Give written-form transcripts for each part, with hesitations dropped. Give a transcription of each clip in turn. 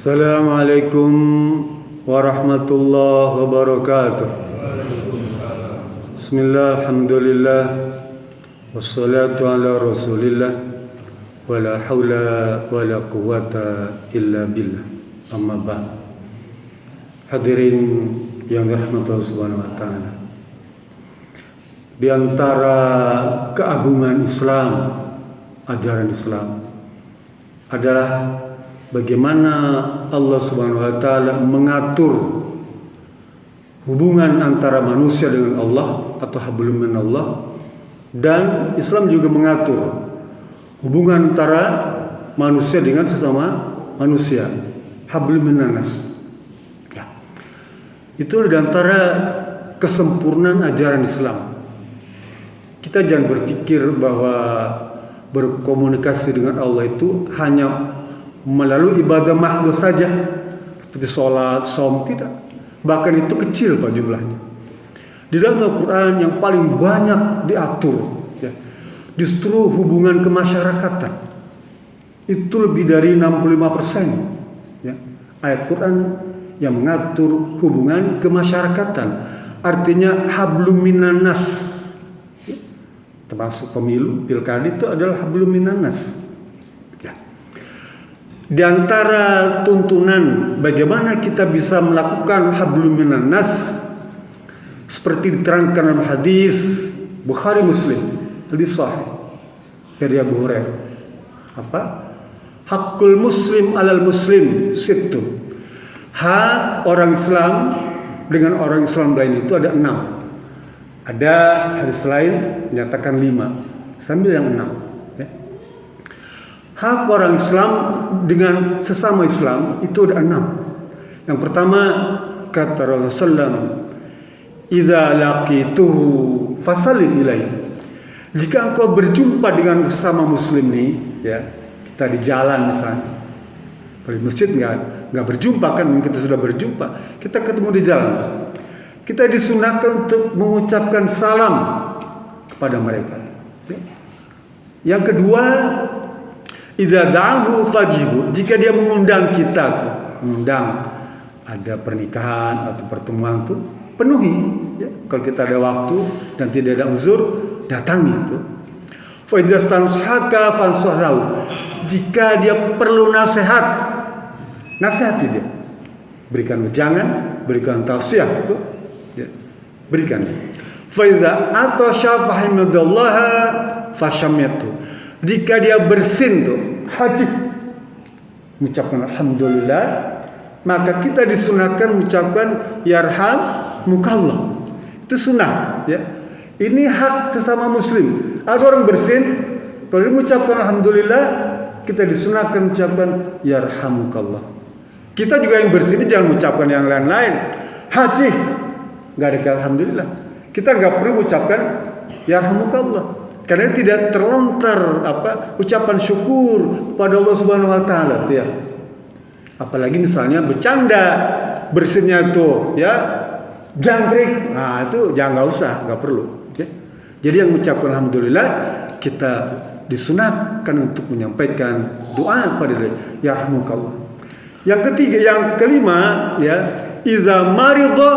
Assalamualaikum warahmatullahi wabarakatuh. Bismillah, alhamdulillah, wassalatu ala rasulillah, wala hawla wala quwata illa billah. Amma ba'd. Hadirin yang dirahmati Allah Subhanahu wa taala. Di antara keagungan Islam, ajaran Islam adalah bagaimana Allah Subhanahu wa taala mengatur hubungan antara manusia dengan Allah atau hablum minallah, dan Islam juga mengatur hubungan antara manusia dengan sesama manusia, hablum minannas. Ya. Itu di antara kesempurnaan ajaran Islam. Kita jangan berpikir bahwa berkomunikasi dengan Allah itu hanya melalui ibadah mahdoh saja, seperti sholat, saum, tidak. Bahkan itu kecil Pak jumlahnya. Di dalam Al-Quran yang paling banyak diatur, ya, justru hubungan kemasyarakatan. Itu lebih dari 65%. Ya, ayat Quran yang mengatur hubungan kemasyarakatan. Artinya hablum minannas, ya, termasuk pemilu, pilkada itu adalah hablum minannas. Di antara tuntunan bagaimana kita bisa melakukan hablum minannas seperti diterangkan dalam hadis Bukhari Muslim, hadis sahih dari Abu Hurairah. Apa? Hakul muslim alal muslim situ. Hak orang Islam dengan orang Islam lain itu ada 6. Ada hadis lain menyatakan 5, sambil yang 6. Hak orang Islam dengan sesama Islam itu ada 6. Yang pertama, kata Rasulullah, "Idza laqituhu fasallim ilaihi." Jika engkau berjumpa dengan sesama muslim nih, ya, kita di jalan misalnya, di masjid nggak berjumpa kan, kita sudah berjumpa, kita ketemu di jalan, kita disunahkan untuk mengucapkan salam kepada mereka. Yang kedua, idza da'ahu fajibu, jika dia mengundang kita tuh, mengundang ada pernikahan atau pertemuan tuh, penuhi, ya. Kalau kita ada waktu dan tidak ada uzur, datangi itu. Fa idza stanshaka fansahau, jika dia perlu nasihat, nasihati dia. Berikan wejangan, berikan tausiah itu, ya. Berikan. Fa idza atasha fahimadallaha fashamyatu, jika dia bersin tuh, haji, mengucapkan alhamdulillah, maka kita disunahkan mengucapkan yarhamukallah. Itu sunnah, ya. Ini hak sesama muslim. Ada orang bersin, kalau dia mengucapkan alhamdulillah, kita disunahkan mengucapkan yarhamukallah. Kita juga yang bersin jangan mengucapkan yang lain-lain. Haji, nggak ada alhamdulillah. Kita nggak perlu mengucapkan yarhamukallah. Karena tidak terlontar ucapan syukur kepada Allah Subhanahu wa taala, ya. Apalagi misalnya bercanda, bersinnya itu, ya, jangkrik. Nah, itu jangan, nggak usah, nggak perlu, ya. Jadi yang mengucapkan alhamdulillah, kita disunahkan untuk menyampaikan doa kepada dia, yarhamukallah. Yang ketiga, yang kelima, ya, iza maridha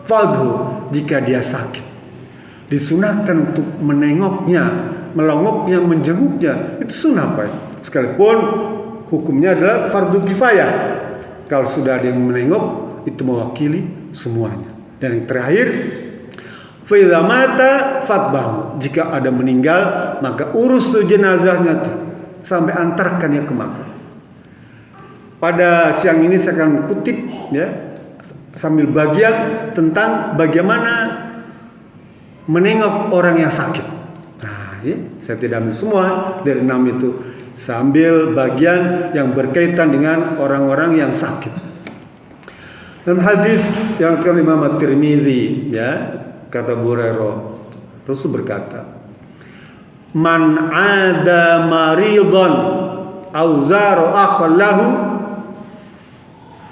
fadhu, jika dia sakit, disunahkan untuk menengoknya, melongoknya, menjenguknya. Itu sunnah, Pak. Sekalipun hukumnya adalah fardu kifayah. Kalau sudah ada yang menengok, itu mewakili semuanya. Dan yang terakhir, fa idza mata fatbahu, jika ada meninggal, maka urus tuh jenazahnya tuh sampai antarkannya ke makam. Pada siang ini saya akan kutip, ya, sambil bagian tentang bagaimana menengok orang yang sakit. Nah, ya, saya tidak ambil semua dari 6 itu, sambil bagian yang berkaitan dengan orang-orang yang sakit. Dalam hadis yang dikatakan Imam At-Tirmizi, ya, kata Abu Hurairah, Rasul berkata, "Man 'ada maridan aw zara akhallahu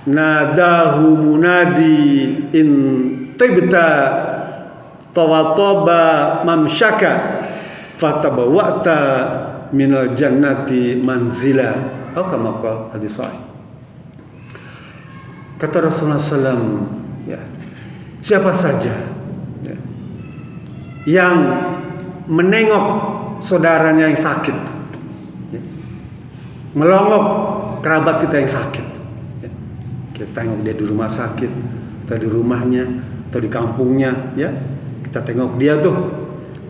nadahu munadi in tibta tawataba mamsyaka fatabawata minal jannati manzila." Atau kama qala hadis sahih. Kata Rasulullah SAW, ya, siapa saja ya, yang menengok saudaranya yang sakit, ya, melongok kerabat kita yang sakit, ya, kita tengok dia di rumah sakit, atau di rumahnya, atau di kampungnya, ya, kita tengok dia tuh,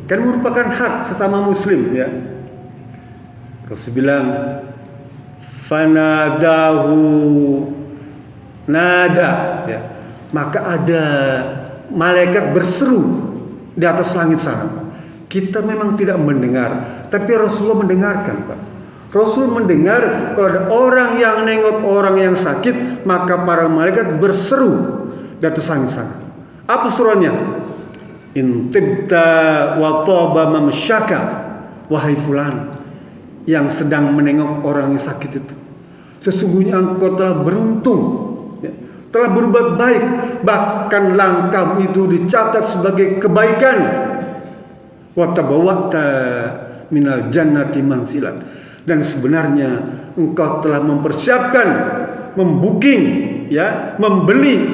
kan merupakan hak sesama muslim, ya. Rasul bilang, fanadahu nada, ya, maka ada malaikat berseru di atas langit sana. Kita memang tidak mendengar, tapi Rasulullah mendengarkan, Pak. Rasul mendengar kalau ada orang yang nengok orang yang sakit, maka para malaikat berseru di atas langit sana. Apa seruannya? Intibta wa taba mamsyaka, wahai fulan yang sedang menengok orang yang sakit itu, sesungguhnya engkau telah beruntung, ya, telah berbuat baik, bahkan langkah itu dicatat sebagai kebaikan. Wa tabawwa'ta minal jannati manzilan, dan sebenarnya engkau telah mempersiapkan, membooking, ya, membeli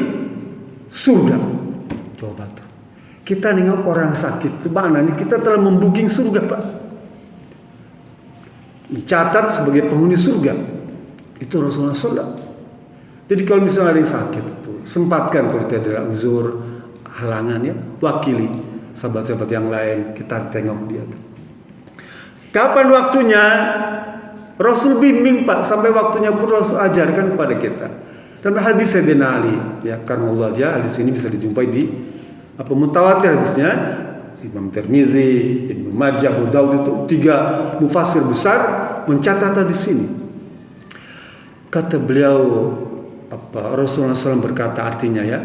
surga. Coba tuh, kita nengok orang sakit, sebenarnya kita telah membooking surga, Pak. Mencatat sebagai penghuni surga. Itu Rasulullah SAW. Jadi kalau misalnya ada yang sakit itu, sempatkan kalau tidak ada uzur, halangan, ya, wakili sahabat-sahabat yang lain, kita tengok dia. Kapan waktunya? Rasul bimbing, Pak, sampai waktunya pun Rasul ajarkan kepada kita. Dan hadis Sayyidina Ali, ya, karena Allah aja hadis ini bisa dijumpai di mutawatir hadisnya. Imam Tirmizi, Ibnu Majah, Abu Daud, itu 3 mufassir besar mencatat di sini. Kata beliau, Rasulullah SAW berkata, artinya, ya,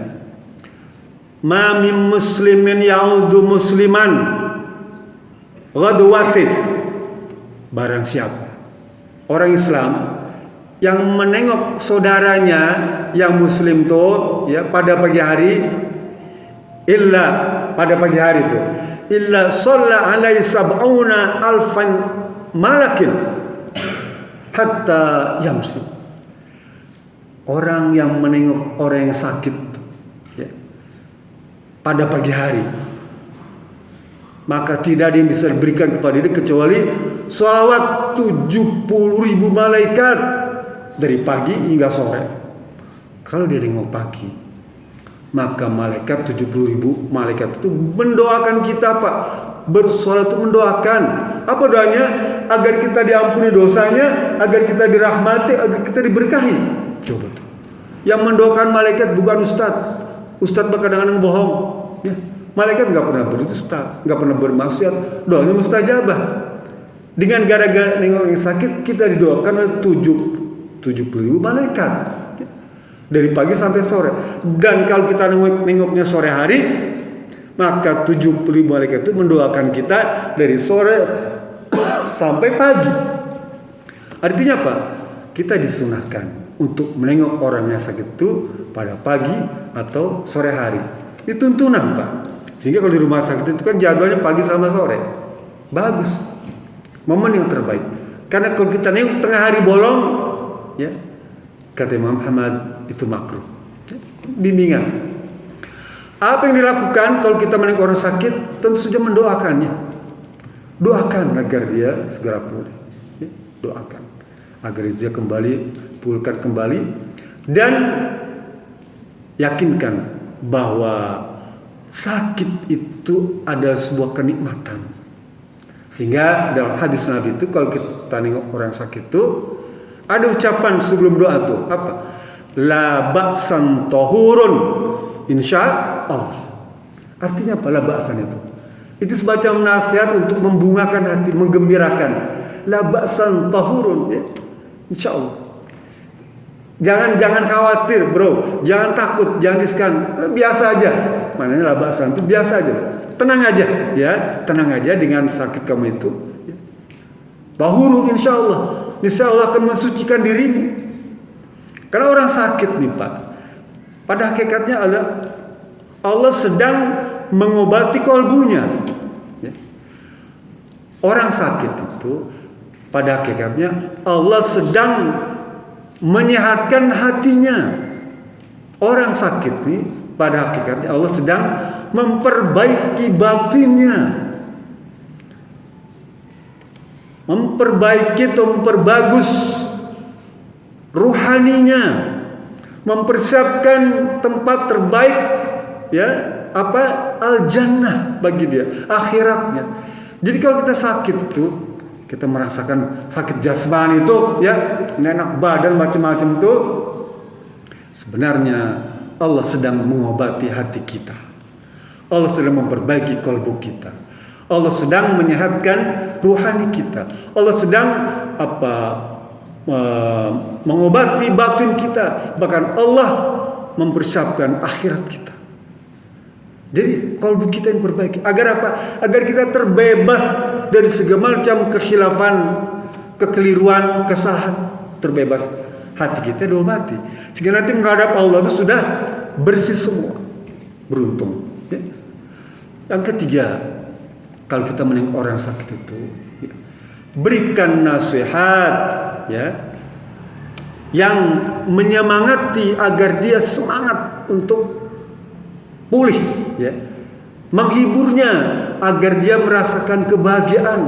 ma min muslimin ya'udu musliman ghadwati, barang siapa orang Islam yang menengok saudaranya yang muslim tuh, ya, pada pagi hari, pada pagi hari itu, illa shalla alaihi sab'una alfan malakin hatta yamsi. Orang yang menengok orang yang sakit, ya, pada pagi hari, maka tidak ada yang bisa diberikan kepada dia kecuali sholawat 70.000 malaikat dari pagi hingga sore. Kalau dia nengok pagi, maka malaikat 70.000 malaikat itu mendoakan kita, Pak. Bersolat itu mendoakan. Apa doanya? Agar kita diampuni dosanya, agar kita dirahmati, agar kita diberkahi. Coba tuh. Yang mendoakan malaikat bukan ustadz. Ustadz kadang-kadang bohong, ya. Malaikat nggak pernah berdusta, nggak pernah bermaksiat, doanya mustajabah. Dengan gara-gara nengok yang sakit, kita didoakan oleh 70.000 malaikat, ya, dari pagi sampai sore. Dan kalau kita nengoknya sore hari, maka 70.000 malaikat itu mendoakan kita dari sore sampai pagi. Artinya apa? Kita disunahkan untuk menengok orang yang sakit itu pada pagi atau sore hari. Itu tuntunan, Pak. Sehingga kalau di rumah sakit itu kan jadwalnya pagi sama sore. Bagus. Momen yang terbaik. Karena kalau kita nengok tengah hari bolong, ya, kata Imam Muhammad, itu makruh. Bimbingan. Apa yang dilakukan kalau kita menengok orang sakit? Tentu saja mendoakannya. Doakan agar dia segera pulih. Ya, doakan agar dia pulihkan kembali, dan yakinkan bahwa sakit itu adalah sebuah kenikmatan. Sehingga dalam hadis Nabi itu, kalau kita nengok orang sakit itu, ada ucapan sebelum doa tuh, apa? La ba'san tahurun insya Allah. Artinya apa la ba'san itu? Itu semacam nasihat untuk membungakan hati, menggembirakan. La ba'san tahurun, ya, insya Allah. Jangan khawatir, bro. Jangan takut, jangan riskan. Biasa aja. Maknanya la ba'san itu biasa aja. Tenang aja, ya. Tenang aja dengan sakit kamu itu. Tahurun insya Allah. Insya Allah akan mensucikan dirimu. Karena orang sakit nih, Pak, pada hakikatnya Allah sedang mengobati kalbunya. Orang sakit itu pada hakikatnya Allah sedang menyehatkan hatinya. orang sakit nih pada hakikatnya Allah sedang memperbaiki batinnya, memperbaiki atau memperbagus ruhaninya, mempersiapkan tempat terbaik, ya, al-jannah bagi dia, akhiratnya. Jadi kalau kita sakit itu, kita merasakan sakit jasmani itu, ya, enak badan macam-macam itu, sebenarnya Allah sedang mengobati hati kita. Allah sedang memperbaiki kalbu kita. Allah sedang menyehatkan ruhani kita. Allah sedang mengobati batin kita. Bahkan Allah mempersiapkan akhirat kita. Jadi kalbu kita yang perbaiki. Agar apa? Agar kita terbebas dari segala macam kekhilafan, kekeliruan, kesalahan. Terbebas. Hati kita diobati. Sehingga nanti menghadap Allah itu sudah bersih semua. Beruntung. Ya. Yang ketiga, kalau kita menengok orang sakit itu, ya, berikan nasihat, ya, yang menyemangati agar dia semangat untuk pulih, ya, menghiburnya agar dia merasakan kebahagiaan.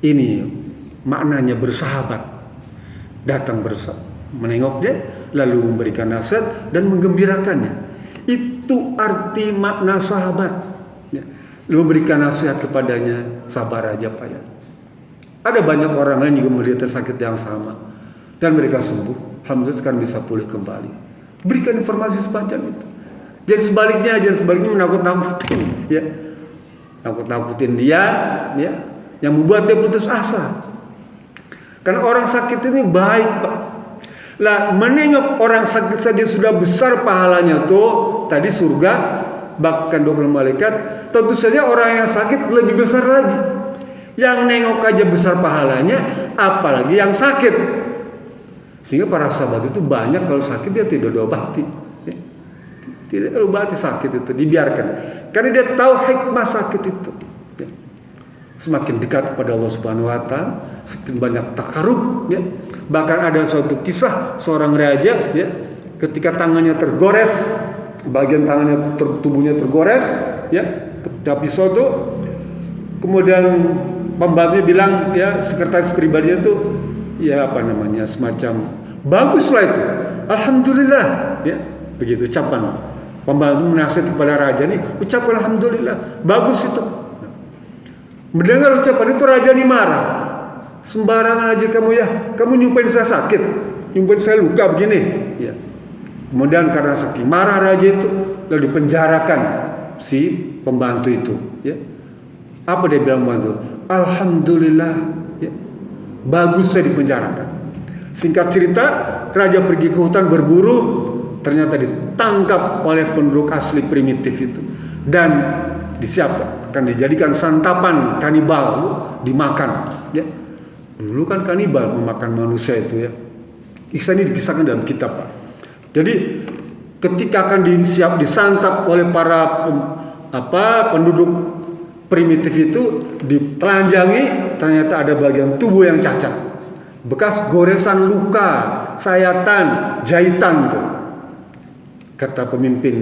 Ini maknanya bersahabat. Datang menengok dia, lalu memberikan nasihat dan menggembirakannya. Itu arti makna sahabat, ya. Memberikan nasihat kepadanya, sabar aja Pak, ya. Ada banyak orang lain juga menderita sakit yang sama dan mereka sembuh. Alhamdulillah sekarang bisa pulih kembali. Berikan informasi sepanjang itu. Jadi sebaliknya menakut-nakutin, ya. Nakut-nakutin dia, ya, yang membuat dia putus asa. Karena orang sakit ini baik Pak. Lah menengok orang sakit saja sudah besar pahalanya tuh. Tadi surga, bahkan 20 malaikat. Tentu saja orang yang sakit lebih besar lagi. Yang nengok aja besar pahalanya, apalagi yang sakit. Sehingga para sahabat itu banyak kalau sakit dia tidak diobati, ya. Tidak diobati sakit itu, dibiarkan. Karena dia tahu hikmah sakit itu. Ya. Semakin dekat kepada Allah Subhanahu wa taala, semakin banyak takarub, ya. Bahkan ada suatu kisah seorang raja, ya, ketika tangannya tergores, bagian tangannya tubuhnya tergores, ya, tapi suatu kemudian pembantunya bilang, ya, sekretaris pribadinya itu, ya, semacam baguslah itu, alhamdulillah, ya, begitu ucapan pembantu menasihat kepada raja nih, ucapkan alhamdulillah, bagus itu. Mendengar ucapan itu raja nih marah. Sembarangan aja kamu, ya, kamu nyumpain saya sakit, nyumpain saya luka begini, ya. Kemudian karena saking marah raja itu, lalu dipenjarakan si pembantu itu, ya. Apa dia bilang pembantu? Alhamdulillah, ya, bagus saya dipenjarakan. Singkat cerita, raja pergi ke hutan berburu, ternyata ditangkap oleh penduduk asli primitif itu dan disiapkan, akan dijadikan santapan kanibal, dimakan, ya. Dulu kan kanibal memakan manusia itu, ya. Kisah ini dikisahkan dalam kitab, Pak. Jadi ketika akan disantap oleh para penduduk primitif itu, ditelanjangi, ternyata ada bagian tubuh yang cacat, bekas goresan luka, sayatan, jahitan tuh. Kata pemimpin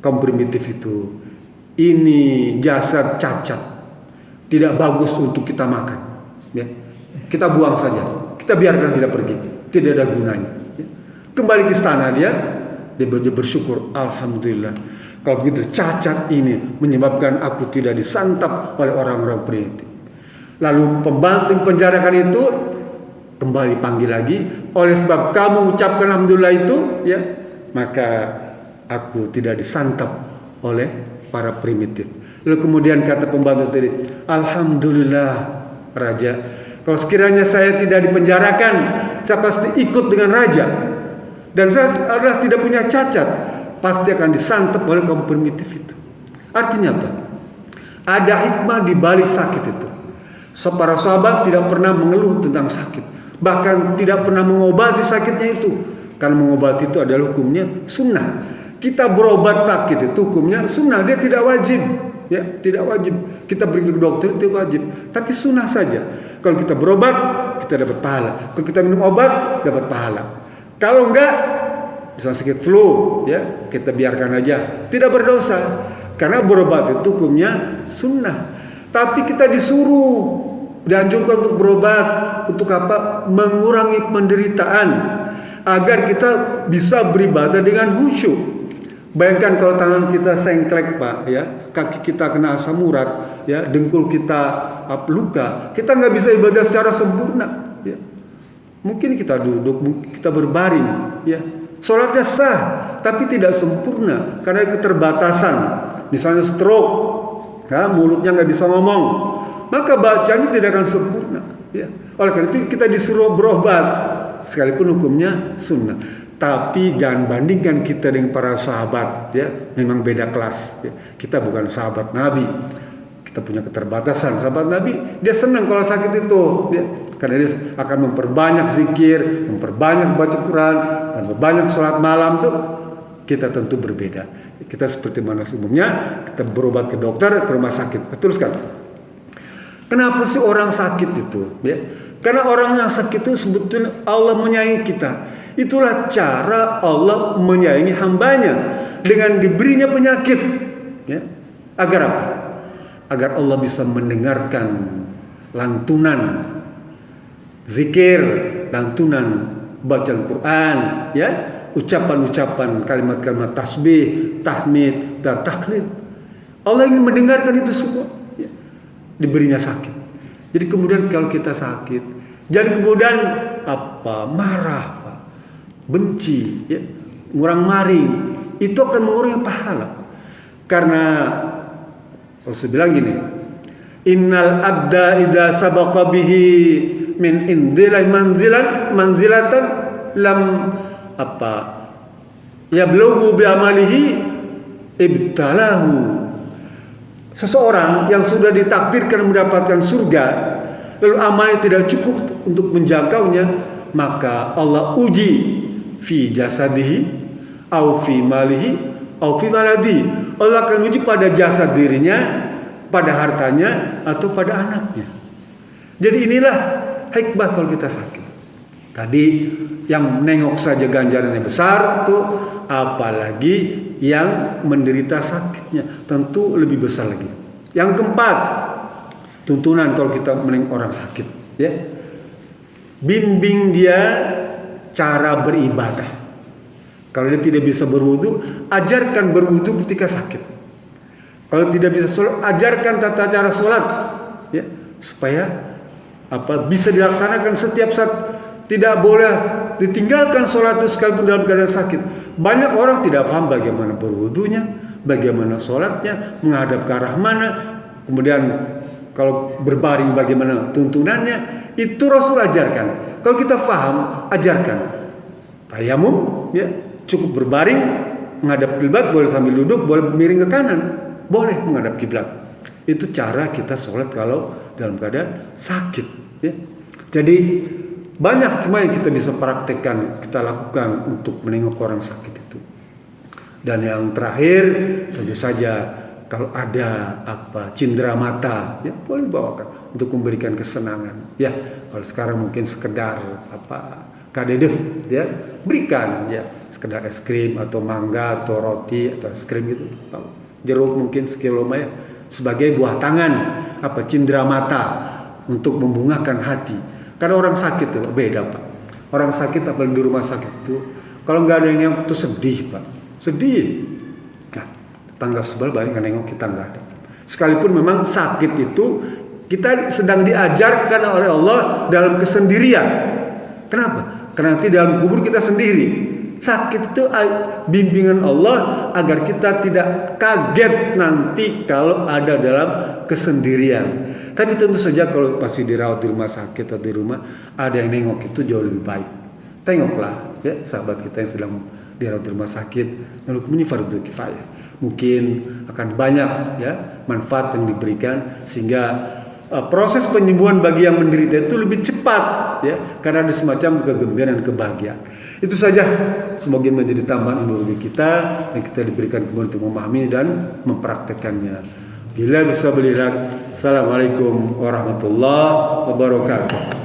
kaum primitif itu, ini jasad cacat, tidak bagus untuk kita makan, ya. Kita buang saja, kita biarkan tidak pergi, tidak ada gunanya, ya. Kembali ke istana dia bersyukur, alhamdulillah, kalau begitu cacat ini menyebabkan aku tidak disantap oleh orang-orang primitif. Lalu pembantu penjarakan itu kembali panggil lagi, oleh sebab kamu ucapkan alhamdulillah itu, ya, maka aku tidak disantap oleh para primitif. Lalu kemudian kata pembantu tadi, alhamdulillah raja, kalau sekiranya saya tidak dipenjarakan, saya pasti ikut dengan raja, dan saya adalah tidak punya cacat, pasti akan disantap oleh kaum primitif itu. Artinya apa? Ada hikmah di balik sakit itu. Para sahabat tidak pernah mengeluh tentang sakit, bahkan tidak pernah mengobati sakitnya itu, karena mengobati itu adalah hukumnya sunnah. Kita berobat sakit itu hukumnya sunnah, dia tidak wajib, ya, tidak wajib. Kita pergi ke dokter itu wajib, tapi sunnah saja. Kalau kita berobat, kita dapat pahala. Kalau kita minum obat, dapat pahala. Kalau enggak, misalnya sakit flu, ya kita biarkan aja, tidak berdosa, karena berobat itu hukumnya sunnah. Tapi kita dianjurkan untuk berobat, untuk apa? Mengurangi penderitaan, agar kita bisa beribadah dengan khusyuk. Bayangkan kalau tangan kita sengklek, Pak, ya, kaki kita kena asam urat, ya, dengkul kita luka, kita nggak bisa ibadah secara sempurna, ya. Mungkin kita duduk, kita berbaring, ya, sholatnya sah, tapi tidak sempurna karena keterbatasan. Misalnya stroke, ya, mulutnya nggak bisa ngomong, maka bacanya tidak akan sempurna, ya. Oleh karena itu kita disuruh berobat, sekalipun hukumnya sunnah. Tapi jangan bandingkan kita dengan para sahabat, ya, memang beda kelas, ya. Kita bukan sahabat Nabi, kita punya keterbatasan. Sahabat Nabi dia senang kalau sakit itu, ya, karena dia akan memperbanyak zikir, memperbanyak baca Quran, dan memperbanyak sholat malam. Tuh kita tentu berbeda. Kita seperti mana umumnya kita berobat ke dokter, ke rumah sakit. Teruskan. Kenapa sih orang sakit itu? Ya, karena orang yang sakit itu sebetulnya Allah menyayangi kita. Itulah cara Allah menyayangi hambanya dengan diberinya penyakit, ya. Agar apa? Agar Allah bisa mendengarkan lantunan zikir, lantunan bacaan Quran, ya, ucapan-ucapan, kalimat-kalimat tasbih, tahmid, dan tahlil. Allah ingin mendengarkan itu semua, ya. Diberinya sakit. Jadi kemudian kalau kita sakit, jangan kemudian marah, benci, ya, ngurang maring, itu akan mengurangi pahala. Karena Rasul bilang gini, innal abda idza sabaqa bihi min indilai manzilatan lam yablughu bi amalihi ibtalahu. Seseorang yang sudah ditakdirkan mendapatkan surga, lalu amalnya tidak cukup untuk menjangkaunya, maka Allah uji fi jasadihi au fi malihi au fi waladi. Allah akan uji pada jasad dirinya, pada hartanya, atau pada anaknya. Jadi inilah hikmah kalau kita sakit. Tadi yang menengok saja ganjarannya besar tuh, apalagi yang menderita sakitnya tentu lebih besar lagi. Yang keempat, tuntunan kalau kita menengok orang sakit, ya, bimbing dia cara beribadah. Kalau dia tidak bisa berwudu, ajarkan berwudu ketika sakit. Kalau tidak bisa sholat, ajarkan tata cara sholat, ya, supaya bisa dilaksanakan setiap saat. Tidak boleh ditinggalkan sholat itu sekalipun dalam keadaan sakit. Banyak orang tidak paham bagaimana berwudunya, bagaimana sholatnya, menghadap ke arah mana, kemudian kalau berbaring bagaimana tuntunannya. Itu Rasul ajarkan. Kalau kita paham, ajarkan. Tayamum, ya, cukup berbaring, menghadap kiblat, boleh sambil duduk, boleh miring ke kanan, boleh menghadap kiblat. Itu cara kita sholat kalau dalam keadaan sakit, ya. Jadi banyak hikmah yang kita bisa praktekkan, kita lakukan untuk menengok orang sakit itu. Dan yang terakhir, tentu saja kalau ada cindera mata, ya, boleh bawakan untuk memberikan kesenangan, ya. Kalau sekarang mungkin sekedar kadedeh, ya, berikan, ya, sekedar es krim atau mangga atau roti atau es krim itu, jeruk mungkin sekilo, ya, sebagai buah tangan, cindera mata untuk membungakan hati. Karena orang sakit itu beda, Pak. Orang sakit apalagi di rumah sakit itu, kalau nggak ada yang itu sedih, Pak, sedih. Nah, tetangga sebelah banyak yang nengok, kita nggak ada. Sekalipun memang sakit itu kita sedang diajarkan oleh Allah dalam kesendirian. Kenapa? Karena nanti dalam kubur kita sendiri. Sakit itu bimbingan Allah agar kita tidak kaget nanti kalau ada dalam kesendirian. Tapi tentu saja kalau pasti dirawat di rumah sakit atau di rumah, ada yang nengok, itu jauh lebih baik. Tengoklah, ya, sahabat kita yang sedang dirawat di rumah sakit, dan hukum ini fardu kifayah. Mungkin akan banyak, ya, manfaat yang diberikan sehingga proses penyembuhan bagi yang menderita itu lebih cepat, ya, karena ada semacam kegembiraan dan kebahagiaan. Itu saja, semoga menjadi tambahan ilmu bagi kita yang kita diberikan kemudian untuk memahami dan mempraktekannya. Bila bisa belilah. Assalamualaikum warahmatullahi wabarakatuh.